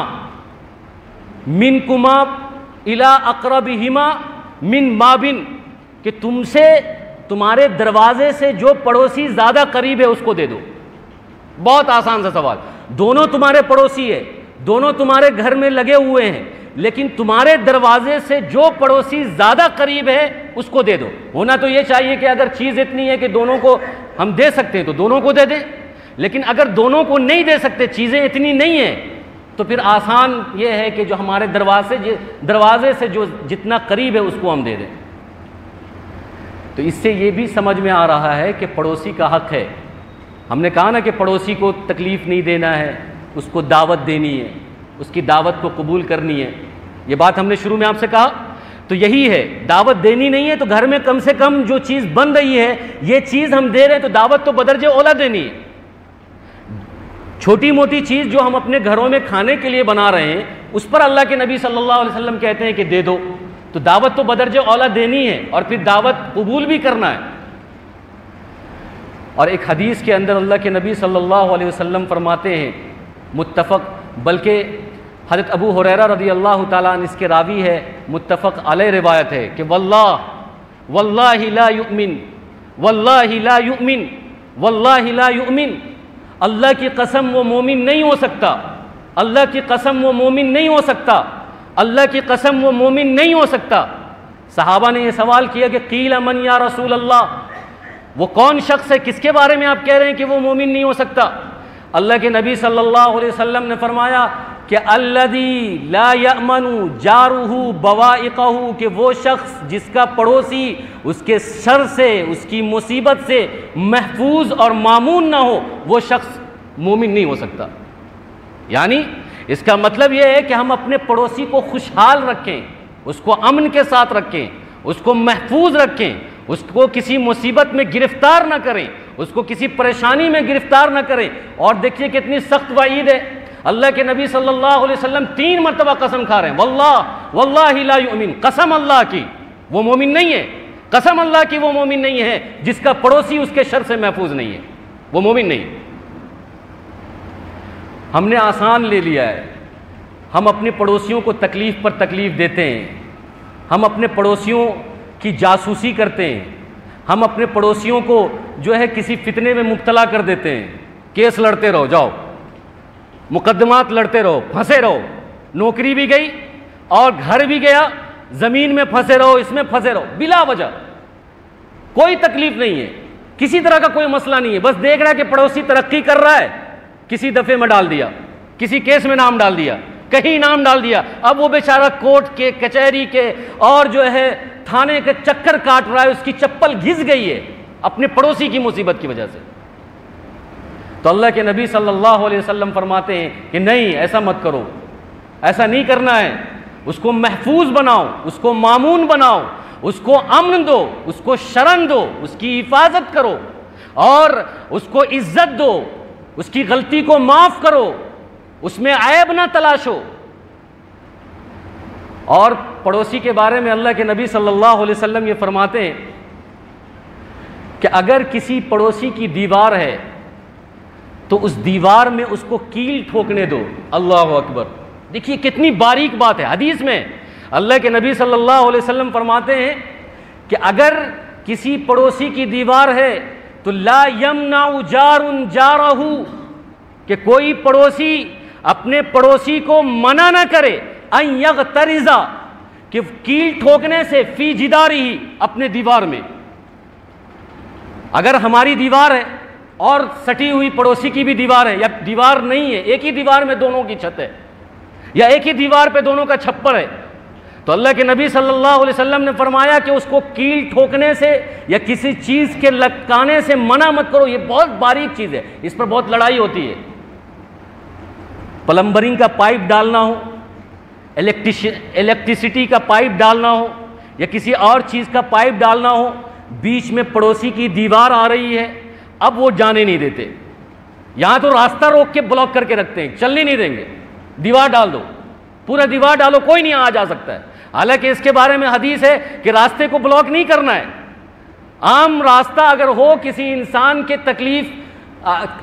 منکما الی اقربہما من بابن، کہ تم سے تمہارے دروازے سے جو پڑوسی زیادہ قریب ہے اس کو دے دو۔ بہت آسان سا سوال، دونوں تمہارے پڑوسی ہے، دونوں تمہارے گھر میں لگے ہوئے ہیں، لیکن تمہارے دروازے سے جو پڑوسی زیادہ قریب ہے اس کو دے دو۔ ہونا تو یہ چاہیے کہ اگر چیز اتنی ہے کہ دونوں کو ہم دے سکتے ہیں تو دونوں کو دے دیں، لیکن اگر دونوں کو نہیں دے سکتے، چیزیں اتنی نہیں ہیں، تو پھر آسان یہ ہے کہ جو ہمارے دروازے سے جو جتنا قریب ہے اس کو ہم دے دیں۔ تو اس سے یہ بھی سمجھ میں آ رہا ہے کہ پڑوسی کا حق ہے۔ ہم نے کہا نا کہ پڑوسی کو تکلیف نہیں دینا ہے، اس کو دعوت دینی ہے، اس کی دعوت کو قبول کرنی ہے، یہ بات ہم نے شروع میں آپ سے کہا، تو یہی ہے، دعوت دینی نہیں ہے تو گھر میں کم سے کم جو چیز بن رہی ہے یہ چیز ہم دے رہے ہیں تو دعوت تو بدرجہ اولا دینی ہے۔ چھوٹی موٹی چیز جو ہم اپنے گھروں میں کھانے کے لیے بنا رہے ہیں اس پر اللہ کے نبی صلی اللہ علیہ وسلم کہتے ہیں کہ دے دو، تو دعوت تو بدرجہ اولا دینی ہے اور پھر دعوت قبول بھی کرنا ہے۔ اور ایک حدیث کے اندر اللہ کے نبی صلی اللہ علیہ وسلم فرماتے ہیں، متفق، بلکہ حضرت ابو ہریرہ رضی اللہ تعالیٰ عنہ اس کے راوی ہے، متفق علیہ روایت ہے کہ واللہ لا یؤمن، واللہ لا یؤمن، واللہ لا یؤمن، اللہ کی قسم وہ مومن نہیں ہو سکتا، اللہ کی قسم وہ مومن نہیں ہو سکتا، اللہ کی قسم وہ مومن نہیں ہو سکتا۔ صحابہ نے یہ سوال کیا کہ قیل من یا رسول اللہ، وہ کون شخص ہے، کس کے بارے میں آپ کہہ رہے ہیں کہ وہ مومن نہیں ہو سکتا؟ اللہ کے نبی صلی اللہ علیہ وسلم نے فرمایا کہ الذی لا یأمن جارہ بوائقہ، کہ وہ شخص جس کا پڑوسی اس کے شر سے، اس کی مصیبت سے محفوظ اور مامون نہ ہو، وہ شخص مومن نہیں ہو سکتا۔ یعنی اس کا مطلب یہ ہے کہ ہم اپنے پڑوسی کو خوشحال رکھیں، اس کو امن کے ساتھ رکھیں، اس کو محفوظ رکھیں، اس کو کسی مصیبت میں گرفتار نہ کریں، اس کو کسی پریشانی میں گرفتار نہ کریں۔ اور دیکھیے کتنی سخت وعید ہے، اللہ کے نبی صلی اللہ علیہ وسلم 3 مرتبہ قسم کھا رہے ہیں، واللہ لا یؤمن، قسم اللہ کی وہ مومن نہیں ہے، قسم اللہ کی وہ مومن نہیں ہے جس کا پڑوسی اس کے شر سے محفوظ نہیں ہے، وہ مومن نہیں۔ ہم نے آسان لے لیا ہے، ہم اپنے پڑوسیوں کو تکلیف پر تکلیف دیتے ہیں، ہم اپنے پڑوسیوں کی جاسوسی کرتے ہیں، ہم اپنے پڑوسیوں کو جو ہے کسی فتنے میں مبتلا کر دیتے ہیں، کیس لڑتے رہو، جاؤ مقدمات لڑتے رہو، پھنسے رہو، نوکری بھی گئی اور گھر بھی گیا، زمین میں پھنسے رہو، اس میں پھنسے رہو، بلا وجہ کوئی تکلیف نہیں ہے، کسی طرح کا کوئی مسئلہ نہیں ہے، بس دیکھ رہا ہے کہ پڑوسی ترقی کر رہا ہے، کسی دفعے میں ڈال دیا، کسی کیس میں نام ڈال دیا، کہیں نام ڈال دیا، اب وہ بیچارہ کورٹ کے، کچہری کے اور جو ہے تھانے کے چکر کاٹ رہا ہے، اس کی چپل گھس گئی ہے اپنے پڑوسی کی مصیبت کی وجہ سے۔ تو اللہ کے نبی صلی اللہ علیہ وسلم فرماتے ہیں کہ نہیں، ایسا مت کرو، ایسا نہیں کرنا ہے، اس کو محفوظ بناؤ، اس کو مامون بناؤ، اس کو امن دو، اس کو شرن دو، اس کی حفاظت کرو اور اس کو عزت دو، اس کی غلطی کو معاف کرو، اس میں عیب نہ تلاشو۔ اور پڑوسی کے بارے میں اللہ کے نبی صلی اللہ علیہ وسلم یہ فرماتے ہیں کہ اگر کسی پڑوسی کی دیوار ہے تو اس دیوار میں اس کو کیل ٹھوکنے دو۔ اللہ اکبر، دیکھیے کتنی باریک بات ہے۔ حدیث میں اللہ کے نبی صلی اللہ علیہ وسلم فرماتے ہیں کہ اگر کسی پڑوسی کی دیوار ہے تو لا یمنع جار جارہ، کہ کوئی پڑوسی اپنے پڑوسی کو منع نہ کرے ان یغترز، کہ کیل ٹھوکنے سے فی جدارہ، اپنے دیوار میں۔ اگر ہماری دیوار ہے اور سٹی ہوئی پڑوسی کی بھی دیوار ہے، یا دیوار نہیں ہے، ایک ہی دیوار میں دونوں کی چھت ہے، یا ایک ہی دیوار پہ دونوں کا چھپر ہے، تو اللہ کے نبی صلی اللہ علیہ وسلم نے فرمایا کہ اس کو کیل ٹھوکنے سے یا کسی چیز کے لٹکانے سے منع مت کرو۔ یہ بہت باریک چیز ہے، اس پر بہت لڑائی ہوتی ہے۔ پلمبرنگ کا پائپ ڈالنا ہو، الیکٹریسٹی کا پائپ ڈالنا ہو، یا کسی اور چیز کا پائپ ڈالنا ہو، بیچ میں پڑوسی کی دیوار آ رہی ہے، اب وہ جانے نہیں دیتے، یہاں تو راستہ روک کے بلاک کر کے رکھتے ہیں، چلنے نہیں دیں گے، دیوار ڈال دو، پورا دیوار ڈالو، کوئی نہیں آ جا سکتا ہے۔ حالانکہ اس کے بارے میں حدیث ہے کہ راستے کو بلاک نہیں کرنا ہے، عام راستہ اگر ہو، کسی انسان کے تکلیف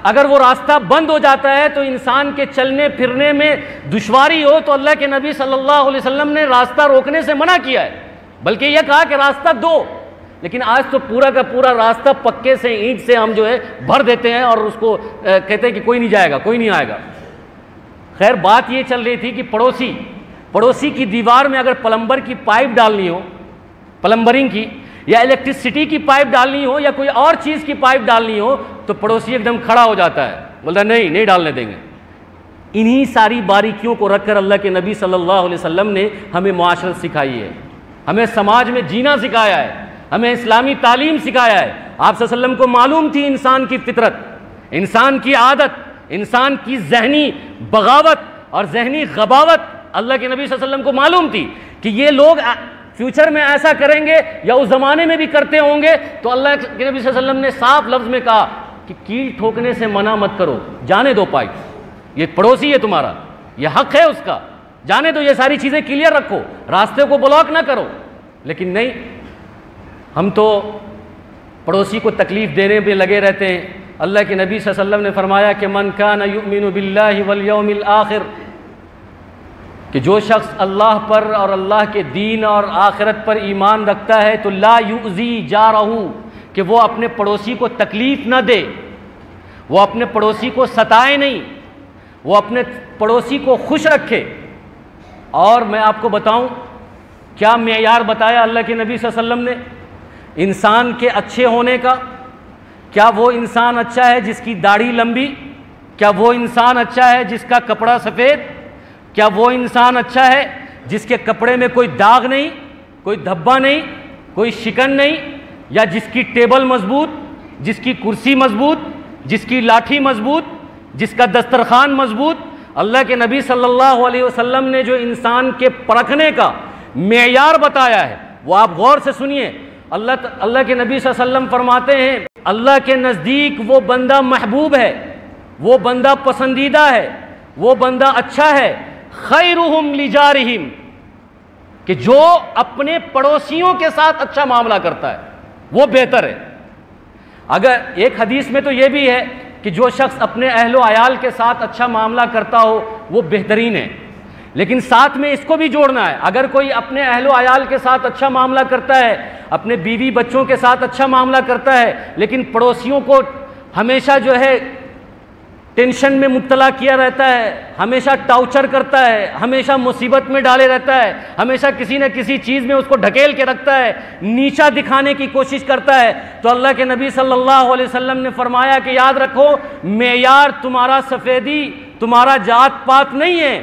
اگر وہ راستہ بند ہو جاتا ہے تو انسان کے چلنے پھرنے میں دشواری ہو، تو اللہ کے نبی صلی اللہ علیہ وسلم نے راستہ روکنے سے منع کیا ہے، بلکہ یہ کہا کہ راستہ دو۔ لیکن آج تو پورا کا پورا راستہ پکے سے، اینٹ سے ہم جو ہے بھر دیتے ہیں اور اس کو کہتے ہیں کہ کوئی نہیں جائے گا، کوئی نہیں آئے گا۔ خیر بات یہ چل رہی تھی کہ پڑوسی کی دیوار میں اگر پلمبر کی پائپ ڈالنی ہو، پلمبرنگ کی، یا الیکٹریسٹی کی پائپ ڈالنی ہو، یا کوئی اور چیز کی پائپ ڈالنی ہو، تو پڑوسی ایک دم کھڑا ہو جاتا ہے، بولتا ہے نہیں ڈالنے دیں گے۔ انہی ساری باریکیوں کو رکھ کر اللہ کے نبی صلی اللہ علیہ وسلم نے ہمیں معاشرت سکھائی ہے، ہمیں سماج میں جینا سکھایا ہے، ہمیں اسلامی تعلیم سکھایا ہے۔ آپ صلی اللہ علیہ وسلم کو معلوم تھی انسان کی فطرت، انسان کی عادت، انسان کی ذہنی بغاوت اور ذہنی غباوت، اللہ کے نبی صلی اللہ علیہ وسلم کو معلوم تھی کہ یہ لوگ فیوچر میں ایسا کریں گے یا اس زمانے میں بھی کرتے ہوں گے۔ تو اللہ کے نبی صلی اللہ علیہ وسلم نے صاف لفظ میں کہا کہ کیل ٹھوکنے سے منع مت کرو، جانے دو پائپ، یہ پڑوسی ہے تمہارا، یہ حق ہے اس کا، جانے دو، یہ ساری چیزیں کلیئر رکھو، راستے کو بلاک نہ کرو۔ لیکن نہیں، ہم تو پڑوسی کو تکلیف دینے پہ لگے رہتے ہیں۔ اللہ کے نبی صلی اللہ علیہ وسلم نے فرمایا کہ من کان یؤمن باللہ والیوم الآخر، کہ جو شخص اللہ پر اور اللہ کے دین اور آخرت پر ایمان رکھتا ہے تو لا یؤذی جارہ، کہ وہ اپنے پڑوسی کو تکلیف نہ دے، وہ اپنے پڑوسی کو ستائے نہیں، وہ اپنے پڑوسی کو خوش رکھے۔ اور میں آپ کو بتاؤں کیا معیار بتایا اللہ کے نبی صلی اللہ علیہ وسلم نے انسان کے اچھے ہونے کا؟ کیا وہ انسان اچھا ہے جس کی داڑھی لمبی؟ کیا وہ انسان اچھا ہے جس کا کپڑا سفید؟ کیا وہ انسان اچھا ہے جس کے کپڑے میں کوئی داغ نہیں، کوئی دھبا نہیں، کوئی شکن نہیں، یا جس کی ٹیبل مضبوط، جس کی کرسی مضبوط، جس کی لاٹھی مضبوط، جس کا دسترخوان مضبوط؟ اللہ کے نبی صلی اللہ علیہ وسلم نے جو انسان کے پرکھنے کا معیار بتایا ہے وہ آپ غور سے سنیے۔ اللہ کے نبی صلی اللہ علیہ وسلم فرماتے ہیں اللہ کے نزدیک وہ بندہ محبوب ہے، وہ بندہ پسندیدہ ہے وہ بندہ اچھا ہے خیرہم لجارہم، کہ جو اپنے پڑوسیوں کے ساتھ اچھا معاملہ کرتا ہے وہ بہتر ہے۔ اگر ایک حدیث میں تو یہ بھی ہے کہ جو شخص اپنے اہل و عیال کے ساتھ اچھا معاملہ کرتا ہو وہ بہترین ہے، لیکن ساتھ میں اس کو بھی جوڑنا ہے، اگر کوئی اپنے اہل و عیال کے ساتھ اچھا معاملہ کرتا ہے، اپنے بیوی بچوں کے ساتھ اچھا معاملہ کرتا ہے، لیکن پڑوسیوں کو ہمیشہ جو ہے ٹینشن میں مبتلا کیا رہتا ہے، ہمیشہ ٹارچر کرتا ہے، ہمیشہ مصیبت میں ڈالے رہتا ہے، ہمیشہ کسی نہ کسی چیز میں اس کو ڈھکیل کے رکھتا ہے، نیچا دکھانے کی کوشش کرتا ہے، تو اللہ کے نبی صلی اللہ علیہ وسلم نے فرمایا کہ یاد رکھو معیار تمہارا سفیدی، تمہارا جات پات نہیں ہے،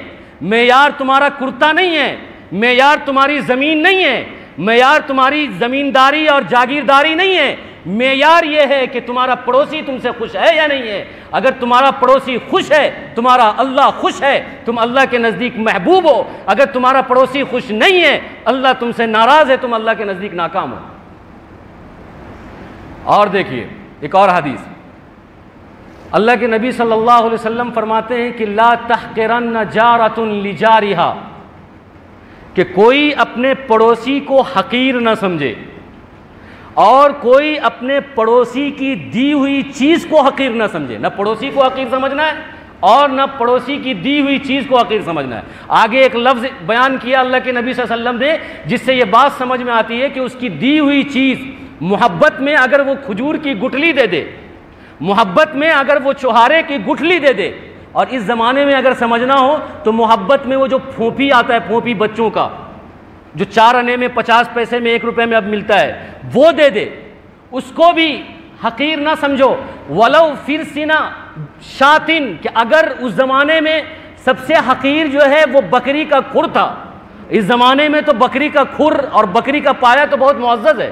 معیار تمہارا کرتا نہیں ہے، معیار تمہاری زمین نہیں ہے، معیار تمہاری زمینداری اور جاگیرداری نہیں ہے، معیار یہ ہے کہ تمہارا پڑوسی تم سے خوش ہے یا نہیں ہے۔ اگر تمہارا پڑوسی خوش ہے تمہارا اللہ خوش ہے، تم اللہ کے نزدیک محبوب ہو، اگر تمہارا پڑوسی خوش نہیں ہے اللہ تم سے ناراض ہے، تم اللہ کے نزدیک ناکام ہو۔ اور دیکھیے ایک اور حدیث، اللہ کے نبی صلی اللہ علیہ وسلم فرماتے ہیں کہ لا تحقرن جارۃ لجارہا، کہ کوئی اپنے پڑوسی کو حقیر نہ سمجھے، اور کوئی اپنے پڑوسی کی دی ہوئی چیز کو حقیر نہ سمجھے، نہ پڑوسی کو حقیر سمجھنا ہے اور نہ پڑوسی کی دی ہوئی چیز کو حقیر سمجھنا ہے۔ آگے ایک لفظ بیان کیا اللہ کے نبی صلی اللہ علیہ وسلم نے جس سے یہ بات سمجھ میں آتی ہے کہ اس کی دی ہوئی چیز محبت میں اگر وہ کھجور کی گٹھلی دے دے، محبت میں اگر وہ چوہارے کی گٹھلی دے دے، اور اس زمانے میں اگر سمجھنا ہو تو محبت میں وہ جو پھونپی آتا ہے، پھونپی بچوں کا جو 4 آنے میں 50 پیسے میں 1 روپے میں اب ملتا ہے، وہ دے دے، اس کو بھی حقیر نہ سمجھو۔ وَلَوْ فِرْسِنَا شَاتٍ، کہ اگر اس زمانے میں سب سے حقیر جو ہے وہ بکری کا کھر تھا، اس زمانے میں تو بکری کا کھر اور بکری کا پایا تو بہت معزز ہے،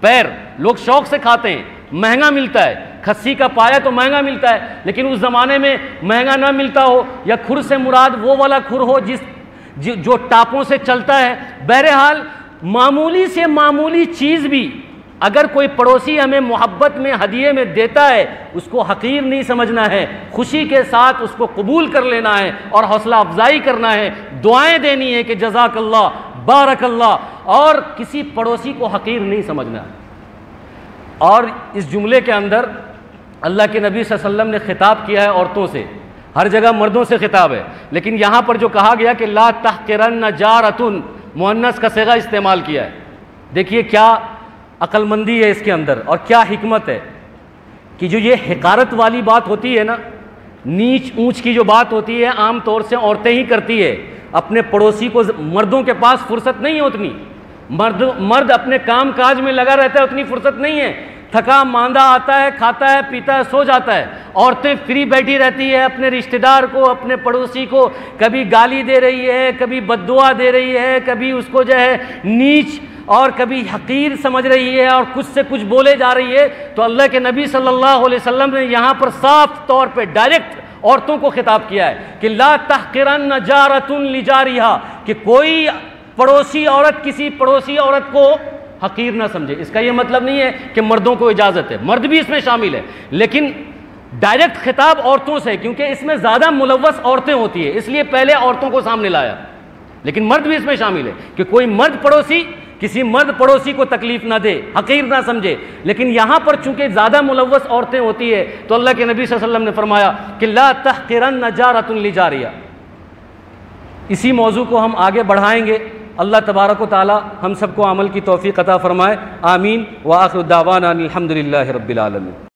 پیر لوگ شوق سے کھاتے ہیں، مہنگا ملتا ہے، کھسی کا پایا تو مہنگا ملتا ہے، لیکن اس زمانے میں مہنگا نہ ملتا ہو، یا کھر سے مراد وہ والا کھر ہو جو ٹاپوں سے چلتا ہے۔ بہرحال معمولی سے معمولی چیز بھی اگر کوئی پڑوسی ہمیں محبت میں ہدیے میں دیتا ہے اس کو حقیر نہیں سمجھنا ہے، خوشی کے ساتھ اس کو قبول کر لینا ہے اور حوصلہ افزائی کرنا ہے، دعائیں دینی ہے کہ جزاک اللہ، بارک اللہ، اور کسی پڑوسی کو حقیر نہیں سمجھنا ہے۔ اور اس جملے کے اندر اللہ کے نبی صلی اللہ علیہ وسلم نے خطاب کیا ہے عورتوں سے، ہر جگہ مردوں سے خطاب ہے، لیکن یہاں پر جو کہا گیا کہ لا تحقرن جارۃ، مؤنث کا صیغہ استعمال کیا ہے۔ دیکھیے کیا عقل مندی ہے اس کے اندر اور کیا حکمت ہے کہ جو یہ حقارت والی بات ہوتی ہے نا، نیچ اونچ کی جو بات ہوتی ہے عام طور سے عورتیں ہی کرتی ہے، اپنے پڑوسی کو، مردوں کے پاس فرصت نہیں ہے اتنی، مرد اپنے کام کاج میں لگا رہتا ہے، اتنی فرصت نہیں ہے، تھکا ماندہ آتا ہے، کھاتا ہے، پیتا ہے، سو جاتا ہے۔ عورتیں فری بیٹھی رہتی ہے، اپنے رشتہ دار کو، اپنے پڑوسی کو کبھی گالی دے رہی ہے، کبھی بد دعا دے رہی ہے، کبھی اس کو جو ہے نیچ اور کبھی حقیر سمجھ رہی ہے اور کچھ سے کچھ بولے جا رہی ہے۔ تو اللہ کے نبی صلی اللہ علیہ وسلم نے یہاں پر صاف طور پہ ڈائریکٹ عورتوں کو خطاب کیا ہے کہ لا تحقرن جارۃ لجارہا، کہ کوئی پڑوسی عورت کسی پڑوسی عورت کو حقیر نہ سمجھے۔ اس کا یہ مطلب نہیں ہے کہ مردوں کو اجازت ہے، مرد بھی اس میں شامل ہے، لیکن ڈائریکٹ خطاب عورتوں سے، کیونکہ اس میں زیادہ ملوث عورتیں ہوتی ہیں، اس لیے پہلے عورتوں کو سامنے لایا، لیکن مرد بھی اس میں شامل ہے کہ کوئی مرد پڑوسی کسی مرد پڑوسی کو تکلیف نہ دے، حقیر نہ سمجھے۔ لیکن یہاں پر چونکہ زیادہ ملوث عورتیں ہوتی ہے تو اللہ کے نبی صلی اللہ علیہ وسلم نے فرمایا کہ لا تحقرن جارۃ لجارہا۔ اسی موضوع کو ہم آگے بڑھائیں گے، اللہ تبارک و تعالی ہم سب کو عمل کی توفیق عطا فرمائے، آمین۔ وآخر دعوانا الحمدللہ رب العالمین۔